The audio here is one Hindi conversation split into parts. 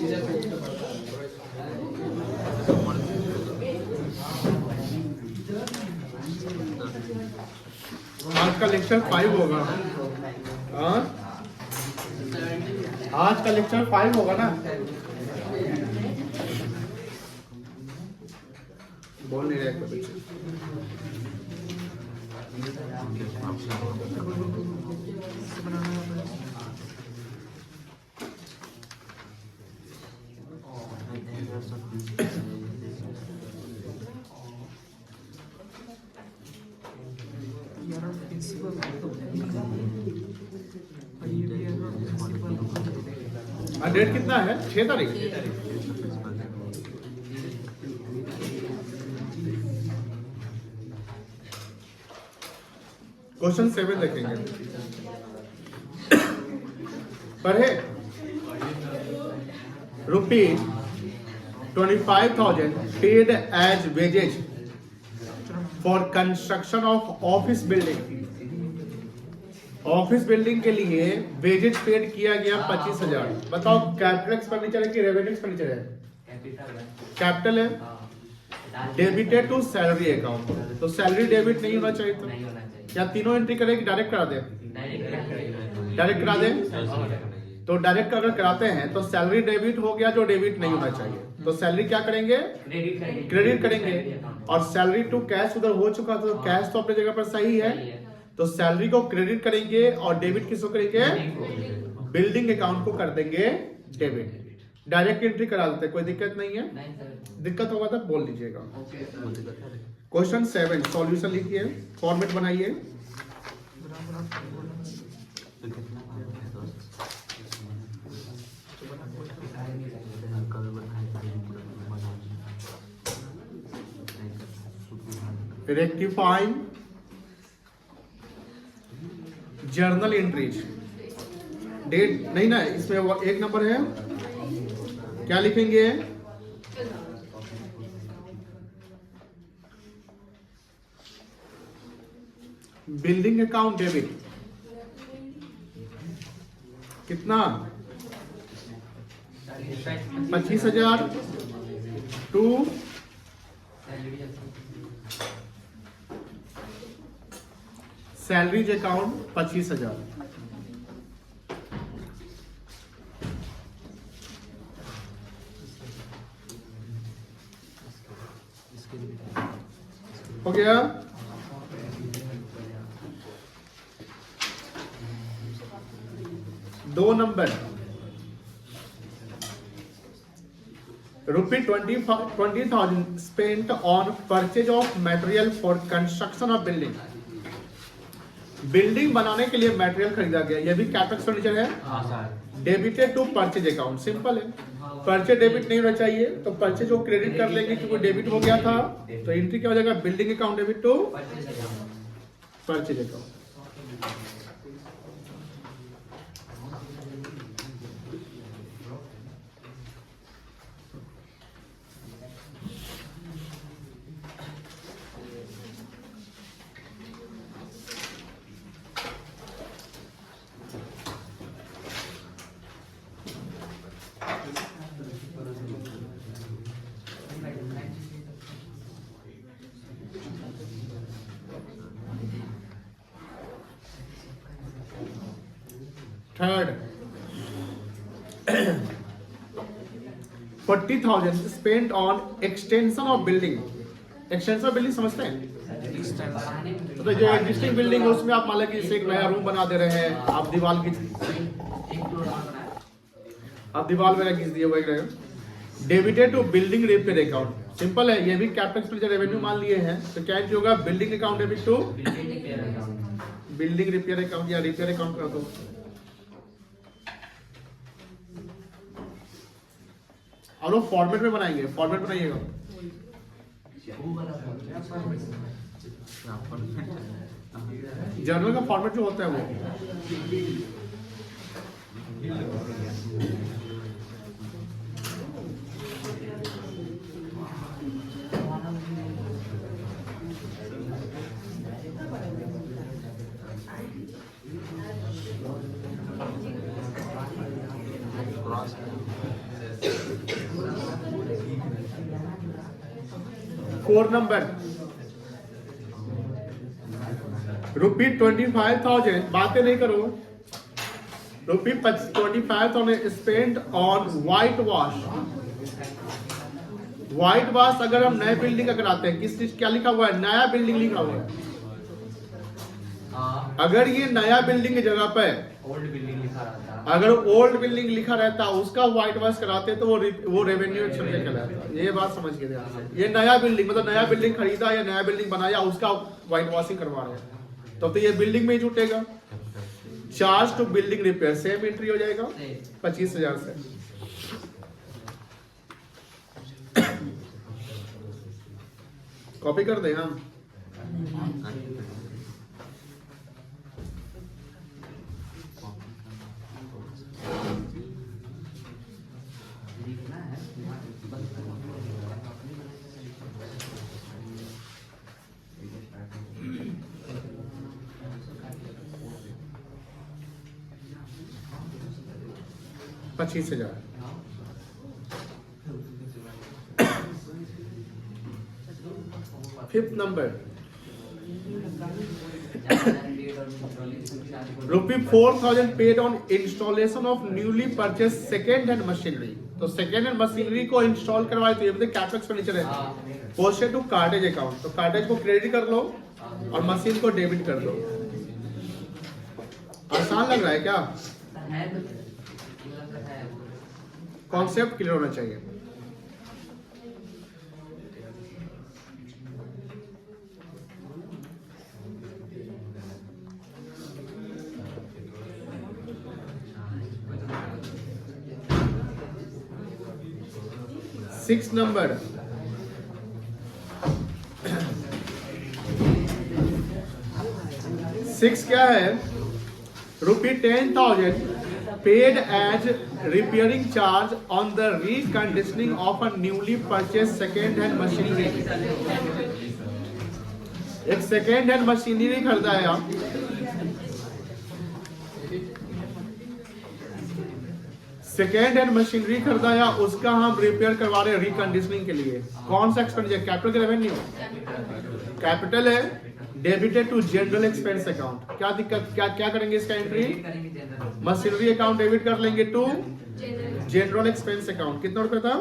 आज का लेक्चर 5 होगा। हाँ, आज का लेक्चर 5 होगा ना। बोल नहीं रहे बच्चे। डेट कितना है? 6 तारीख। क्वेश्चन 7 देखेंगे। पढ़े ₹25,000 paid as wages for construction of office building। Office building के लिए वेजेज पेड किया गया 25,000। बताओ कैपिटल एक्सपेंडिचर है कि रेवेन्यू एक्सपेंडिचर है? कैपिटल है। डेबिटेड टू सैलरी अकाउंट, तो सैलरी डेबिट नहीं होना चाहिए था। क्या तीनों एंट्री करें कि डायरेक्ट करा दे? डायरेक्ट करा दे। तो डायरेक्ट अगर कराते हैं तो सैलरी डेबिट हो गया, जो डेबिट नहीं होना चाहिए। तो सैलरी क्या करेंगे? क्रेडिट करेंगे। और सैलरी टू कैश उधर हो चुका, तो कैश तो अपनी जगह पर सही है, तो सैलरी को क्रेडिट करेंगे और डेबिट किसको करेंगे? बिल्डिंग अकाउंट को कर देंगे डेबिट। डायरेक्ट एंट्री करा देते, कोई दिक्कत नहीं है। दिक्कत होगा तो बोल दीजिएगा। क्वेश्चन 7 सॉल्यूशन लिखिए, फॉर्मेट बनाइए। Rectifying journal entries. डेट नहीं ना, इसमें एक नंबर है, क्या लिखेंगे? बिल्डिंग अकाउंट डेबिट कितना? 25,000 टू सैलरीज अकाउंट 25,000। हो गया? दो number ₹20,000 spent on purchase of material for construction of building। Building बनाने के लिए मटेरियल खरीदा गया, यह भी कैपिटल एक्सपेंडिचर है। Debited to purchase account, simple है। परचेज डेबिट नहीं होना चाहिए, तो परचेज को क्रेडिट कर लेंगे क्योंकि डेबिट हो गया था, तो एंट्री क्या हो जाएगा? Building account debit to purchase account. Third 40,000 spent on extension of building. Extension of building समझते हैं? तो जो एग्जिस्टिंग बिल्डिंग है उसमें आप मान लो कि इसे एक नया रूम बना दे रहे हैं, आप दीवार वगैरह खींच दिए वगैरह। Debited to building repair account, simple है, ये भी कैपिटल एक्सपेंडिचर रेवेन्यू मान लिए हैं, तो क्या होगा? Building account debit to building repair account या रिपेयर अकाउंट कर दो। और वो फॉर्मेट में बनाएंगे, फॉर्मेट बनाइएगा। जर्नल का फॉर्मेट जो होता है वो 4 नंबर ₹25,000, बातें नहीं करो, ₹25,000 spend on white wash. White wash अगर हम नए बिल्डिंग का कराते हैं, किस चीज क्या लिखा हुआ है? नया बिल्डिंग लिखा हुआ है। अगर ये नया बिल्डिंग की जगह पे ओल्ड बिल्डिंग लिखा रहता, अगर ओल्ड बिल्डिंग लिखा रहता उसका व्हाइट वॉश कराते तो वो रेवेन्यू एक्सपेंस कहलाता। ये बात समझ के ध्यान से, ये नया बिल्डिंग मतलब नया बिल्डिंग खरीदा या नया बिल्डिंग बनाया उसका व्हाइट वॉशिंग करवा रहे हैं, तो ये बिल्डिंग में ही जुटेगा। Charge to building repair same entry हो जाएगा 25,000 से। कॉपी कर दें हम। लिखना है 25,000। Fifth number ₹4,000 paid on installation of newly purchase second hand machinery. तो सेकेंड हैंड मशीनरी को इंस्टॉल करवाए तो ये बताए कैपेक्स एक्सपेंडिचर है। पोस्टेड टू कार्टेज अकाउंट, तो कार्टेज को क्रेडिट कर लो और मशीन को डेबिट कर लो। आसान लग रहा है क्या? कॉन्सेप्ट क्लियर होना चाहिए। सिक्स नंबर सिक्स क्या है? ₹10,000 paid as repairing charge on the reconditioning of a newly purchase second hand machinery. एक सेकेंड हैंड मशीनरी खरीदा है आप, सेकेंड हैंड मशीनरी खरीदाया, उसका हम रिपेयर करवा रहे हैं रिकंडीशनिंग के लिए। कौन सा एक्सपेंडिचर? कैपिटल रेवेन्यू कैपिटल है, debited to general expense account. क्या दिक्कत, क्या करेंगे इसका एंट्री? मशीनरी अकाउंट डेबिट कर लेंगे टू जनरल एक्सपेंस अकाउंट। कितना रुपए था?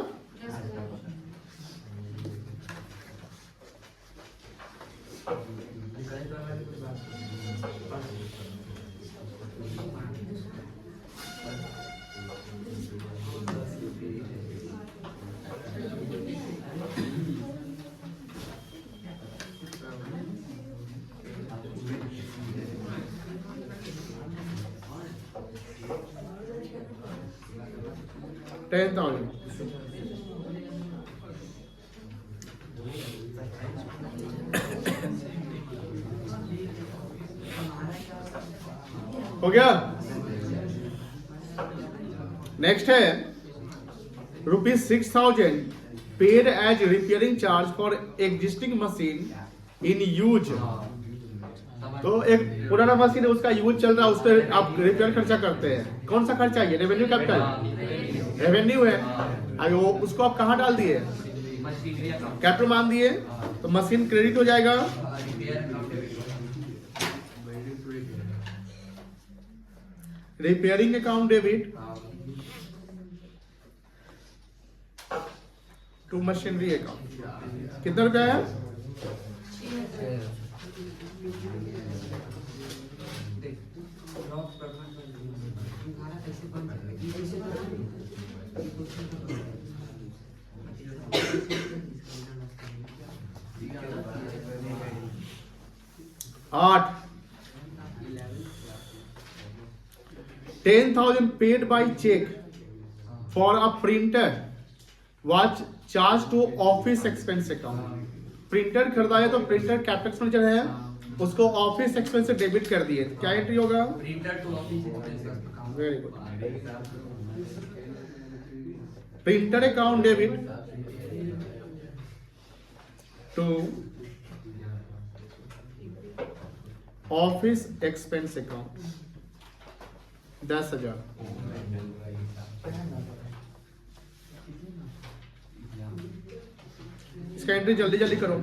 $10,000। हो गया। नेक्स्ट है ₹6,000 paid as repairing charge for existing machine in use. तो एक पुराना मशीन है, उसका यूज चल रहा है, उस पर आप रिपेयर खर्चा करते हैं। कौन सा खर्चा है? रेवेन्यू कैपिटल रेवेन्यू है। अगर वो उसको आप कहाँ डाल दिए? कैपिटल मान दिए, तो मशीन क्रेडिट हो जाएगा। Repairing account debit to machinery account. कितना रुपया है? आठ। 10,000 paid by cheque for a printer was charge to office expense account. Printer खरीदाया तो प्रिंटर कैपेक्स एक्सपेंडिचर है, उसको ऑफिस एक्सपेंस से डेबिट कर दिए, क्या एंट्री होगा? Printer to office expense. Very good. Printer account debit to office expense account 10,000। इसका एंट्री जल्दी जल्दी करो।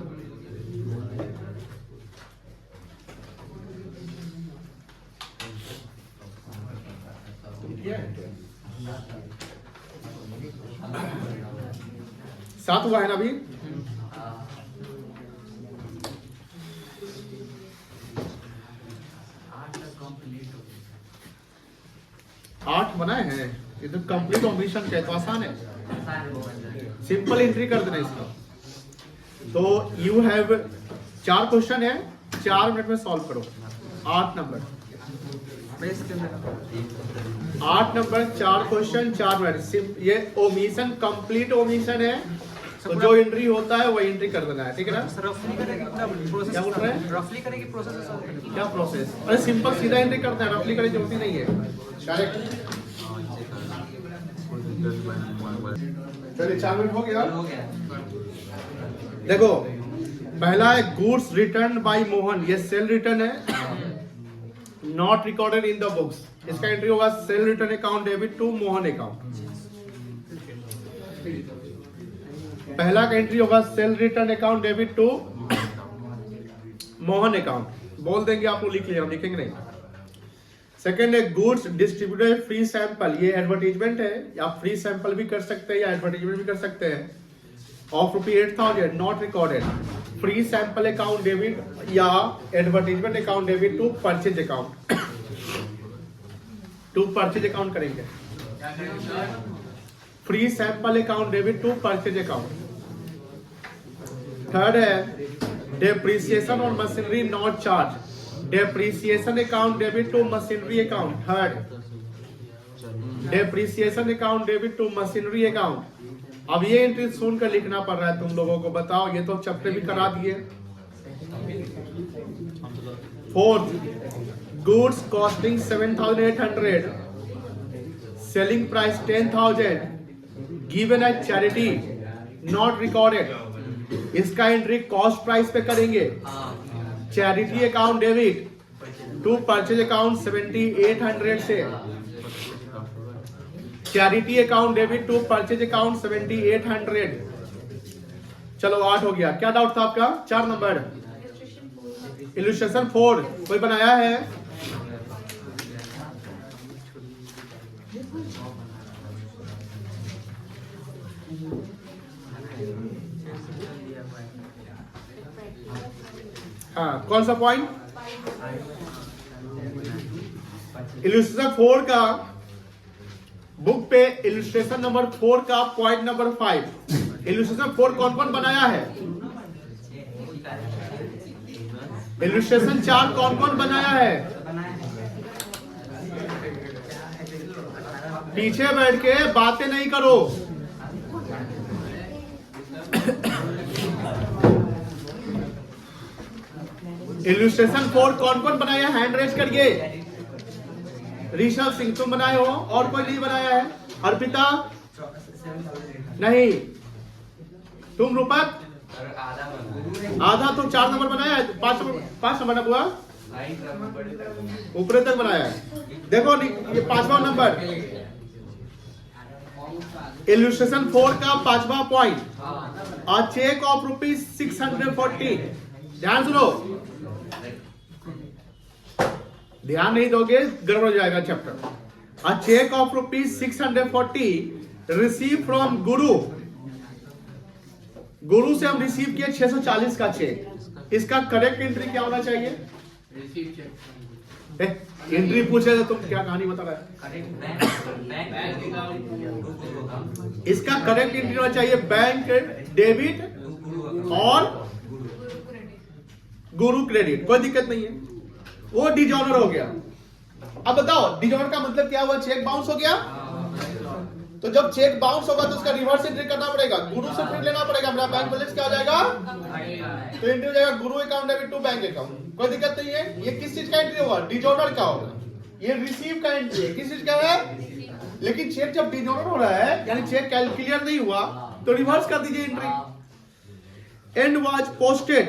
सात हुआ है ना अभी? आठ बनाए हैं, ये तो कंप्लीट ऑपरेशन है तो आसान है, सिंपल एंट्री कर देना इसका। तो यू हैव 4 क्वेश्चन है, 4 मिनट में सॉल्व करो। 8 नंबर 4 क्वेश्चन 4 मिनट। ये ओमिशन कंप्लीट ओमिशन है, तो जो एंट्री होता है वो एंट्री कर देना है, ठीक है ना? रफली करेंगे प्रोसेस, क्या बोल रहे हैं? रफली करेंगे प्रोसेस। क्या प्रोसेस? अरे सिंपल सीधा एंट्री करते हैं, रफली करने की जरूरत ही नहीं है, डायरेक्ट। चलिए 4 मिनट हो गया। देखो पहला है गुड्स रिटर्न बाय मोहन, ये सेल रिटर्न है, not recorded in the books. इसका एंट्री होगा sale return account debit to Mohan account. पहला का एंट्री होगा sale return account debit to Mohan account. बोल देंगे आप लोग, लिख लिया, लिखेंगे नहीं। सेकेंड है गुड्स डिस्ट्रीब्यूटेड फ्री सैंपल, ये एडवर्टीजमेंट है, आप फ्री सैंपल भी कर सकते हैं या एडवर्टीजमेंट भी कर सकते हैं। Of ₹8,000 not recorded, free sample account debit या advertisement account debit to purchase account, to purchase account करेंगे। Free sample account debit to purchase account. Third है डेप्रिसिएशन और machinery not charge, depreciation account debit to machinery account. Third depreciation account debit to machinery account. अब ये एंट्री सुनकर लिखना पड़ रहा है तुम लोगों को, बताओ, ये तो चैप्टर भी करा दिए। Fourth goods costing 7,800, selling price 10,000, given at charity not recorded. इसका एंट्री कॉस्ट प्राइस पे करेंगे। Charity account debit to purchase account 7,800 से, charity account debit to purchase account 7,800। चलो 8 हो गया। क्या डाउट था आपका? 4 नंबर इलस्ट्रेशन 4 कोई बनाया है? हाँ, कौन सा पॉइंट? इलस्ट्रेशन 4 का बुक पे इलस्ट्रेशन नंबर 4 का पॉइंट नंबर 5। इलस्ट्रेशन 4 कौन कौन बनाया है? इलस्ट्रेशन 4 कौन कौन बनाया है? पीछे बैठ के बातें नहीं करो। इलस्ट्रेशन 4 कौन कौन बनाया? हैंड रेज करिए। ऋषभ सिंह तुम बनाए हो, और कोई नहीं बनाया है? अर्पिता नहीं, तुम रूपक आधा, तो 4 नंबर बनाया है, 5 नंबर हुआ, ऊपर तक बनाया है। देखो ये 5वां नंबर इलस्ट्रेशन 4 का 5वां पॉइंट, अ चेक ऑफ ₹640। ध्यान सुनो, ध्यान नहीं दोगे गड़बड़ हो जाएगा chapter. A cheque of ₹640 receive from Guru. Guru से हम रिसीव किए 640 का चेक। इसका करेक्ट एंट्री क्या होना चाहिए? एंट्री पूछे तो तुम क्या कहानी बता रहे? इसका करेक्ट एंट्री होना चाहिए बैंक डेबिट और गुरु क्रेडिट, कोई दिक्कत नहीं है, वो डिजॉनर हो गया। अब बताओ डिजॉनर का मतलब क्या हुआ? चेक बाउंस हो गया। तो जब चेक बाउंस होगा तो उसका रिवर्स एंट्री करना पड़ेगा, गुरु से फिर लेना पड़ेगा। मेरा बैंक बैलेंस क्या हो जाएगा? तो एंट्री हो जाएगा Guru account debit to bank account, कोई दिक्कत नहीं है। ये किस चीज का एंट्री होगा? डिजॉनर का होगा। ये रिसीव का एंट्री है, किस चीज का है? लेकिन चेक जब डिजॉनर हो रहा है, यानी चेक क्लियर नहीं हुआ, तो रिवर्स कर दीजिए entry. And was posted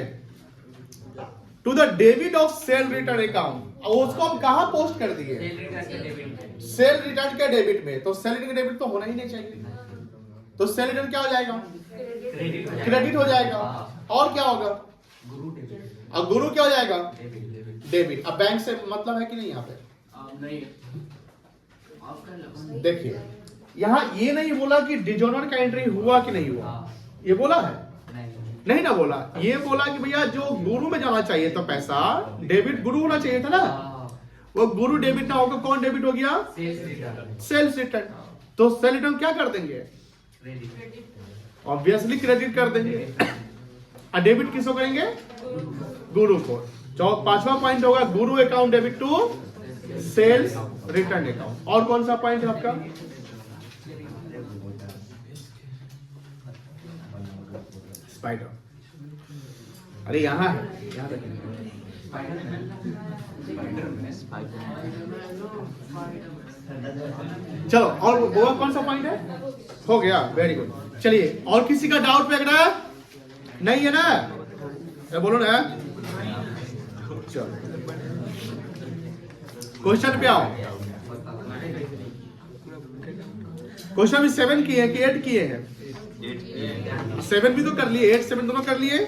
to the debit of sale return account. उसको हम कहां पोस्ट कर दिए? सेल रिटर्न के डेबिट में। तो सेल रिटर्न के डेबिट तो होना ही नहीं चाहिए, तो सेल रिटर्न क्या हो जाएगा? क्रेडिट हो जाएगा। और क्या होगा? गुरु डेबिट। अब गुरु क्या हो जाएगा? डेबिट। डेबिट। अब बैंक से मतलब है कि नहीं यहाँ पे? नहीं आपका देखिए यहाँ ये नहीं बोला कि डिजोनर का एंट्री हुआ कि नहीं हुआ, ये बोला है? नहीं ना बोला। ये बोला कि भैया जो गुरु में जाना चाहिए था पैसा, डेबिट गुरु होना चाहिए था ना, वो गुरु डेबिट ना होगा, कौन डेबिट हो गया? Sales return. तो सेल रिटर्न क्या कर देंगे? ऑब्वियसली क्रेडिट कर देंगे। और डेबिट किसको करेंगे? गुरु को। पांचवा पॉइंट होगा Guru account debit to sales return account. और कौन सा पॉइंट है आपका? स्पाइडर। अरे यहाँ है, यहाँ रखिए। चलो, और वो कौन सा पॉइंट है? हो गया, वेरी गुड। चलिए, और किसी का डाउट लग रहा है? नहीं है ना? बोलो ना। चलो क्वेश्चन पे आओ। क्वेश्चन भी 7 किए हैं कि 8 किए हैं? 7 भी तो कर लिए, 8 7 दोनों कर लिए।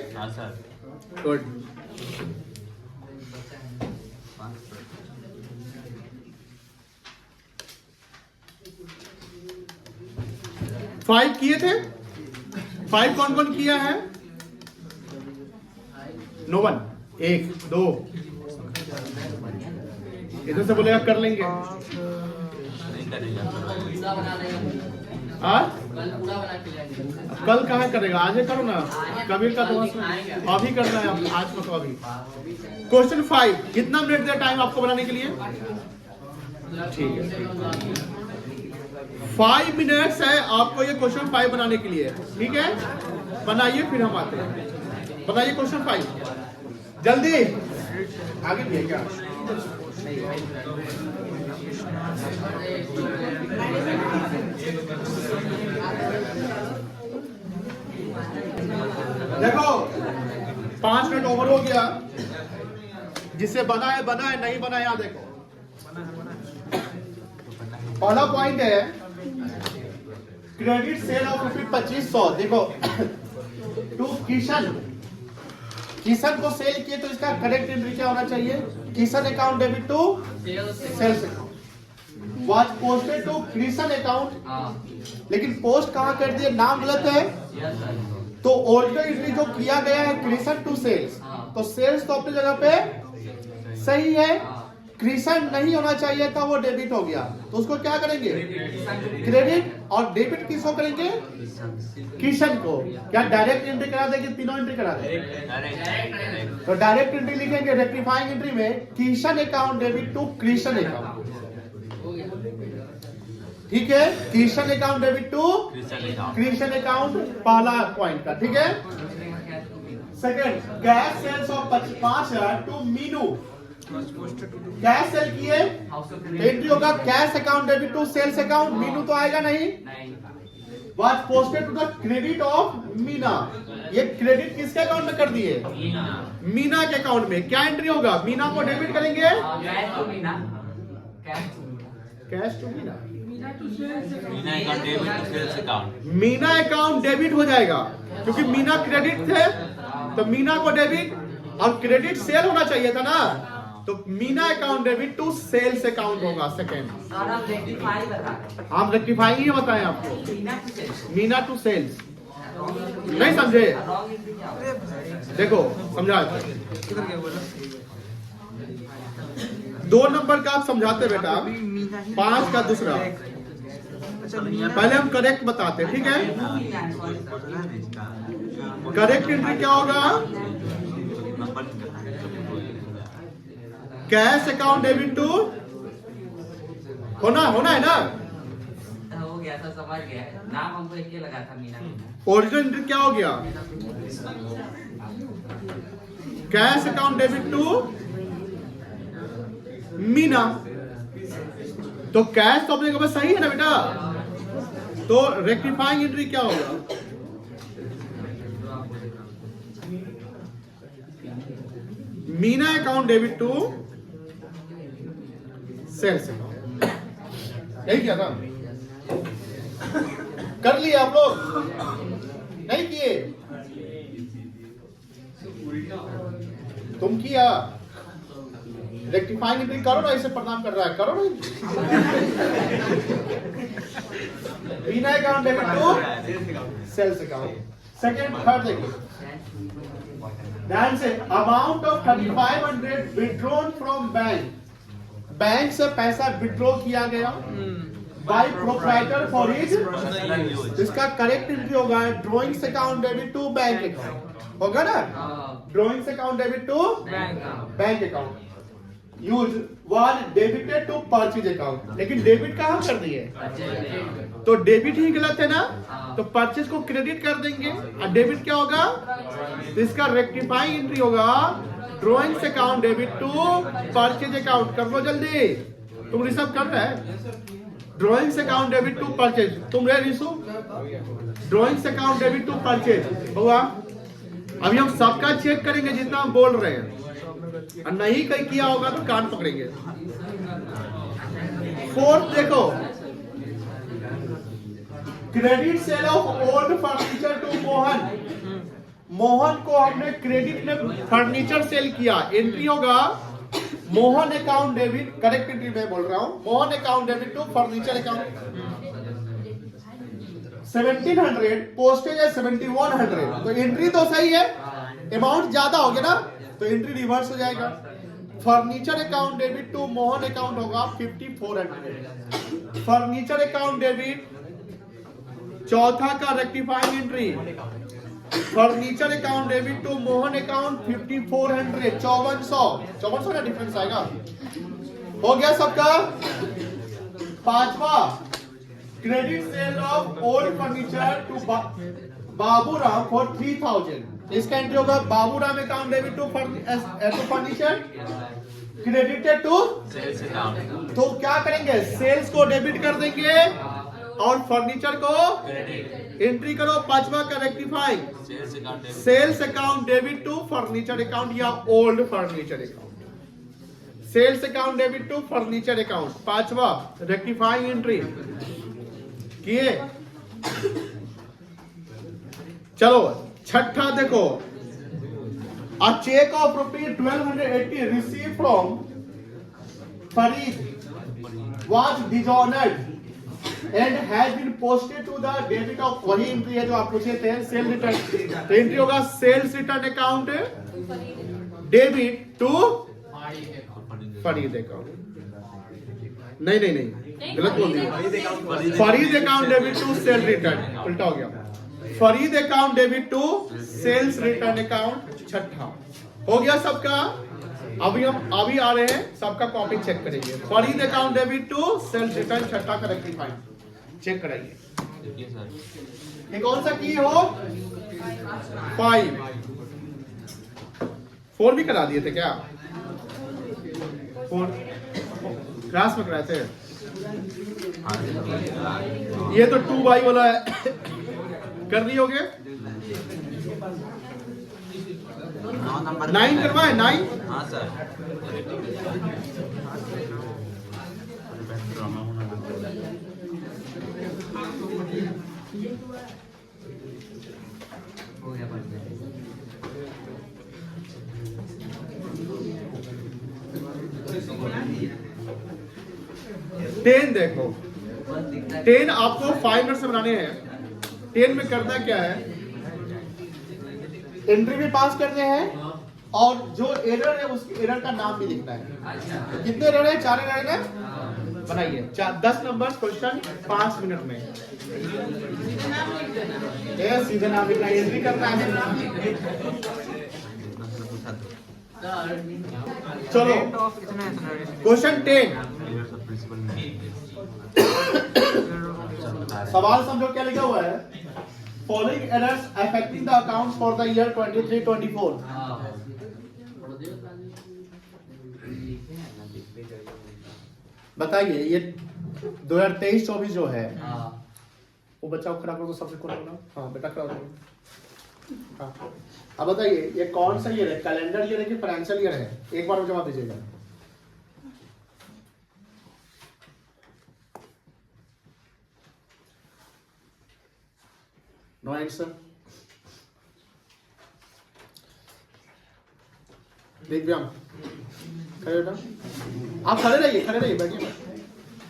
गुड। 5 किए थे? 5 कौन कौन किया है? No one. 1 2 इधर से बोलेगा कर लेंगे। आज कल कहाँ करेगा? आज ही करो ना। कबीर का दोस्त अभी करना है, आज को तो अभी। क्वेश्चन 5 कितना मिनट दिया टाइम आपको बनाने के लिए? ठीक है, 5 मिनट्स है आपको ये क्वेश्चन 5 बनाने के लिए। ठीक है, बनाइए, फिर हम आते हैं। बनाइए क्वेश्चन 5 जल्दी। आगे भी है क्या? देखो 5 मिनट ओवर हो गया। जिससे बना है, नहीं बना है, यहाँ देखो। पहला पॉइंट है क्रेडिट सेल ऑफ ₹2500। देखो टू किशन को सेल किए तो इसका करेक्ट एंट्री क्या होना चाहिए? Kishan account debit to sales account. Was posted to Kishan account, लेकिन पोस्ट कहां कर दिए? नाम गलत है। तो ओरिजिनल एंट्री जो किया गया है किशन टू सेल्स, तो सेल्स तो अपनी जगह पे सही है, क्रिशन नहीं होना चाहिए था, वो डेबिट हो गया। तो उसको क्या करेंगे? क्रेडिट। और डेबिट किसको करेंगे? किशन को। क्या डायरेक्ट एंट्री करा देंगे? तीनों एंट्री करा देंगे। तो डायरेक्ट एंट्री लिखेंगे रेक्टिफाइंग एंट्री में Kishan account debit to Krishan account. ठीक है, Kishan account debit to Krishan account, पहला पॉइंट का। ठीक है, second cash sales of 5,000 to Meenu. Cash sale किए, एंट्री होगा cash account debit to sales account. Meenu तो आएगा नहीं। Was posted to the credit of Meena. ये क्रेडिट किसके अकाउंट में कर दिए? मीना के अकाउंट में। क्या एंट्री होगा? मीना को डेबिट करेंगे, cash to Meena. Meena account debit हो जाएगा, क्योंकि मीना क्रेडिट थे, तो मीना को डेबिट। और क्रेडिट सेल होना चाहिए था ना, तो Meena account debit to sales account होगा। सेकेंड हम रेक्टिफाई ही बताएं आपको। मीना टू सेल्स नहीं समझे? देखो समझा, 2 नंबर का आप समझाते बेटा, 5 का दूसरा। पहले हम करेक्ट बताते, ठीक है? करेक्ट एंट्री क्या होगा? कैश अकाउंट डेबिट टू होना है ना? हो गया था, समझ गया। नाम हमको एक ही लगा था, मीना। ओरिजिनल एंट्री क्या हो गया? Cash account debit to Meena. तो कैश तो अपने पास सही है ना बेटा? तो रेक्टिफाइंग एंट्री क्या होगा? Meena account debit to sales account. यही क्या था? कर लिया आप लोग? नहीं किए? तुम किया? रेक्टिफाइंग एंट्री करो ना, इसे प्रणाम कर रहा है, करो ना। बिना account debit to sales account. Second third देखिए, ध्यान से, amount of 3500 withdrawn from bank, bank से पैसा विड्रॉ किया गया बाय प्रोप्राइटर फॉर हिज, इसका करेक्ट एंट्री होगा drawings account debit to bank account, होगा ना? Drawings account debit to bank account. Use one debited to purchase account, लेकिन डेबिट कहाँ कर दिए? तो डेबिट ही गलत है ना, तो परचेज को क्रेडिट कर देंगे और डेबिट क्या होगा? तो इसका रेक्टिफाइंग एंट्री होगा drawings account debit to purchase account. कर लो जल्दी, तुम रिसर्व कर रहे हैं। Drawings account debit to purchase, तुम रे रिसू, drawings account debit to purchase होगा। अभी हम सबका चेक करेंगे जितना हम बोल रहे हैं, और नहीं कहीं किया होगा तो कान पकड़ेंगे। फोर्थ देखो, credit sale of old furniture to Mohan, Mohan को हमने क्रेडिट में फर्नीचर सेल किया, एंट्री होगा Mohan account debit, correct entry में बोल रहा हूं, Mohan account debit to furniture account 1700, postage है 7100, तो एंट्री तो सही है, अमाउंट ज्यादा हो गया ना, तो एंट्री रिवर्स हो जाएगा। Furniture account debit to Mohan account होगा 5400। फर्नीचर अकाउंट डेबिट चौथा का rectifying entry, furniture account debit to Mohan account 5400, 5400 का डिफरेंस आएगा। हो गया सबका। पांचवा, credit sale of old furniture to Baburam for 3000, इसका एंट्री होगा Baburam account debit to furniture credited to, तो क्या करेंगे? सेल्स को डेबिट कर देंगे और फर्नीचर को एंट्री करो। पांचवा का rectifying, sales account debit to furniture account या old furniture account, sales account debit to furniture account, पांचवा रेक्टिफाइंग एंट्री किए। चलो छठा देखो, a cheque of ₹1280 receive from Farid was dishonoured and has been posted to the debit of, वही एंट्री है जो आप पूछे थे, सेल रिटर्न। तो एंट्री होगा sales return account debit to Farid account. नहीं नहीं नहीं, गलत बोल दिया। Farid account debit to sale return, उल्टा हो गया। Farid account debit to sales return account, छठा हो गया सबका। अभी आ रहे हैं, सबका कॉपी चेक करेंगे। Farid account debit to sales return, छठा का रेक्टिफाइंग चेक कराइए। ये कौन सा की हो? 5 4 भी करा दिए थे क्या? 4 क्लास में कराए थे। ये तो 2 वाला है, कर दी होगे। 9 करवाए, 9। हाँ सर। हो गया 10 देखो, 10 आपको 5 मिनट से बनाने हैं। 10 में करना क्या है, एंट्री भी पास करने हैं और जो एरर है उस एरर का नाम भी लिखना है। कितने एरर है? 4 एरर है, बनाइए। 10 नंबर क्वेश्चन 5 मिनट में। सीधे नाम लिखना है, एंट्री करना है। चलो क्वेश्चन 10, सवाल समझो क्या लिखा हुआ है। Following errors affecting the accounts for the year 23-24। बताइए ये 2023-24 जो है, वो बच्चा खड़ा करो तो सबसे कौन होगा? हाँ बेटा खड़ा करो। हाँ अब बताइए ये कौन सा ईयर है? कैलेंडर ईयर है कि फाइनेंशियल ईयर है? एक बार में जवाब दीजिएगा। No answer. दिव्यांग खड़े बेटा, आप खड़े रहिए बैठिए।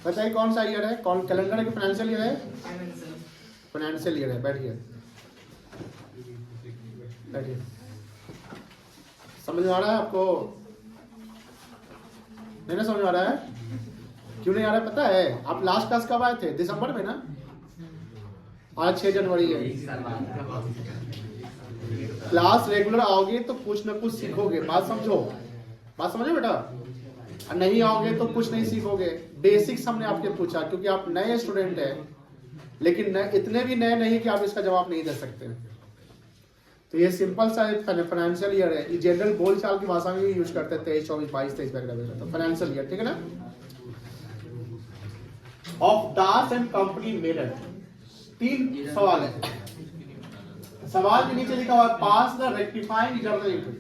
बताइए कौन सा ईयर है, कौन कैलेंडर है कि फाइनेंशियल ईयर है? फाइनेंशियल ईयर है। बैठिए बैठिए। समझ में आ रहा है आपको? नहीं ना समझ में आ रहा है? क्यों नहीं आ रहा है पता है? आप लास्ट क्लास कब आए थे? दिसंबर में ना? आज 6 जनवरी है। क्लास रेगुलर आओगे तो कुछ ना कुछ सीखोगे। बात समझो बेटा। नहीं आओगे तो कुछ नहीं सीखोगे। बेसिक्स हमने आपके पूछा क्योंकि आप नए स्टूडेंट हैं, लेकिन इतने भी नए नहीं कि आप इसका जवाब नहीं दे सकते। तो ये सिंपल सा फाइनेंशियल ईयर है। ये जनरल बोलचाल की भाषा में भी यूज करते हैं 23, 24, 22, 23 वगैरह। तो फाइनेंशियल ईयर, ठीक है ना? Of Das and company Meerut. 3 सवाल है। सवाल के नीचे लिखा हुआ है पास द रेक्टिफाइंग जर्नल एंट्री।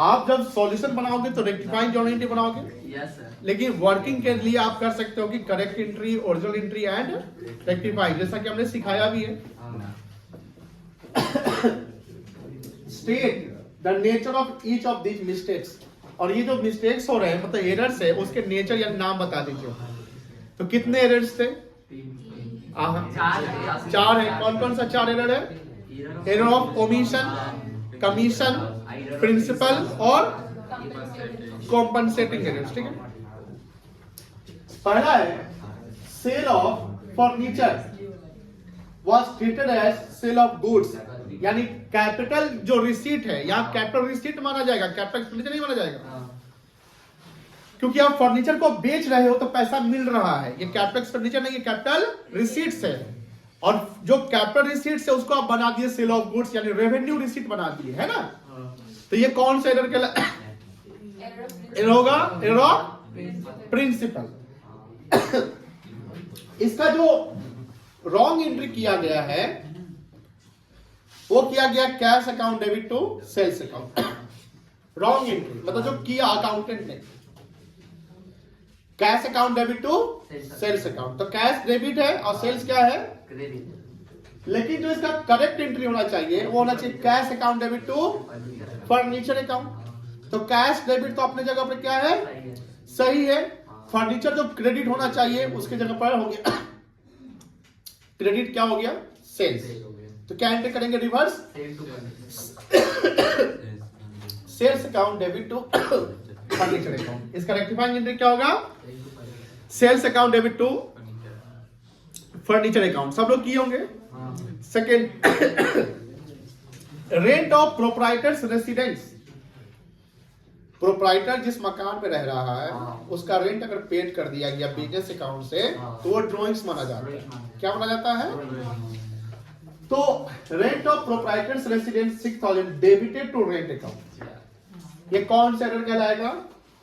आप जब सॉल्यूशन बनाओगे तो रेक्टिफाइंग जर्नल एंट्री बनाओगे। Yes sir. लेकिन वर्किंग के लिए आप कर सकते हो कि correct entry, original entry and rectifying, जैसा कि हमने सिखाया भी है। State the nature of each of these mistakes. और ये जो मिस्टेक्स हो रहे हैं मतलब एरर्स है, उसके नेचर या नाम बता दीजिए। तो कितने एरर्स थे? 4 है। कौन कौन सा 4 एरर है? Error of omission, commission, principle और कॉम्पनसेटिंग एरर्स, ठीक है? पहला है sale of furniture was treated as sale of goods, यानी कैपिटल जो रिसीट है यहाँ कैपिटल रिसीट माना जाएगा, कैपिटल एक्सपेंडिचर नहीं माना जाएगा। क्योंकि आप फर्नीचर को बेच रहे हो तो पैसा मिल रहा है। ये कैपिटल एक्सपेंडिचर नहीं, ये कैपिटल रिसीट्स है। और जो कैपिटल रिसीट्स है उसको आप बना दिए सेल ऑफ गुड्स, यानी रेवेन्यू रिसीट बना दिए, है ना? तो ये कौन सा एरर कहलाएगा? एरर होगा एरर ऑफ प्रिंसिपल। इसका जो रॉन्ग एंट्री किया गया है वो किया गया cash account debit to sales account. Wrong entry मतलब जो किया अकाउंटेंट ने, cash account debit to sales account. तो कैश डेबिट है और सेल्स क्या है? क्रेडिट। लेकिन जो इसका करेक्ट एंट्री होना चाहिए वो होना चाहिए cash account debit to furniture account. तो कैश डेबिट तो अपने जगह पर क्या है? सही है। फर्नीचर जो क्रेडिट होना चाहिए उसकी जगह पर हो गया क्रेडिट, क्या हो गया? सेल्स। तो क्या एंट्री करेंगे? Reverse sales account debit to furniture account. इसका रेक्टिफाइंग एंट्री क्या होगा? Sales account debit to furniture account. सब लोग किए होंगे। Second, rent of proprietor's residence. Proprietor जिस मकान में रह रहा है उसका रेंट अगर पेड कर दिया गया बिजनेस अकाउंट से तो वो ड्रॉइंग्स माना जाता है। क्या माना जाता है? तो rent of proprietor's residence 6000 debited to rent account. ये कौन सा एरर कहलाएगा?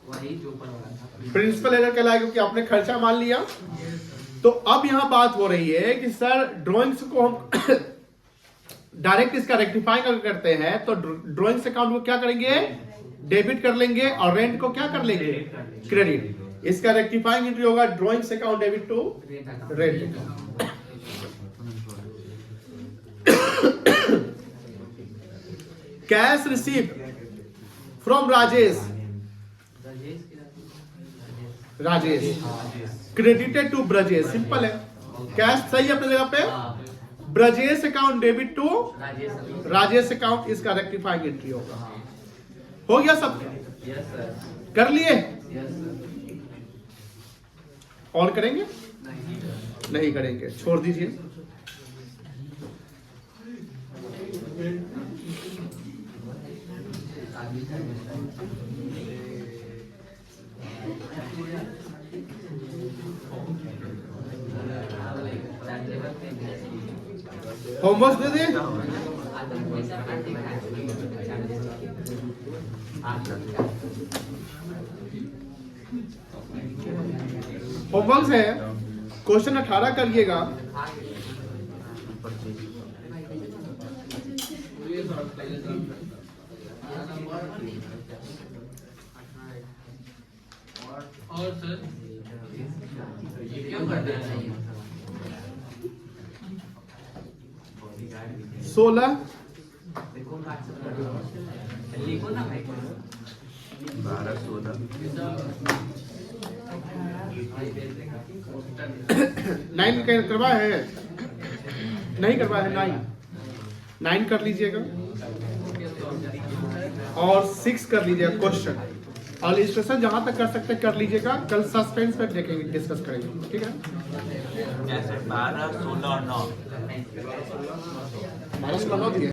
वही जो ऊपर वाला था, प्रिंसिपल एरर कहलाएगा क्योंकि आपने खर्चा मान लिया। तो अब यहां बात हो रही है कि सर ड्रॉइंग्स को हम डायरेक्ट इसका रेक्टिफाइंग अगर करते हैं तो ड्रॉइंग्स अकाउंट को क्या करेंगे? डेबिट कर लेंगे और रेंट को क्या कर लेंगे? क्रेडिट। इसका रेक्टिफाइंग एंट्री होगा drawings account debit to rent account. Cash receive from Rajesh credited to Brajesh. Simple है। कैश सही है अपने जगह पे। Brajesh account debit to Rajesh account, इसका रेक्टिफाइंग एंट्री होगा। हो गया सब? Yes sir. कर लिए? Yes sir. और करेंगे? नहीं करेंगे, छोड़ दीजिए। होमवर्क दे दे। होमवर्क है, क्वेश्चन 18 करिएगा। और सर ये क्यों करते हैं? 16 लिखो ना भाई 12, 9 करवा है, नहीं करवा है, 9 कर लीजिएगा और 6 कर लीजिएगा क्वेश्चन, और इलिस्ट्रेशन जहां तक कर सकते हैं कर लीजिएगा, कल सस्पेंस पर देखेंगे, डिस्कस करेंगे, ठीक है। जैसे 12, 16 और 9 12 16 9 दिए।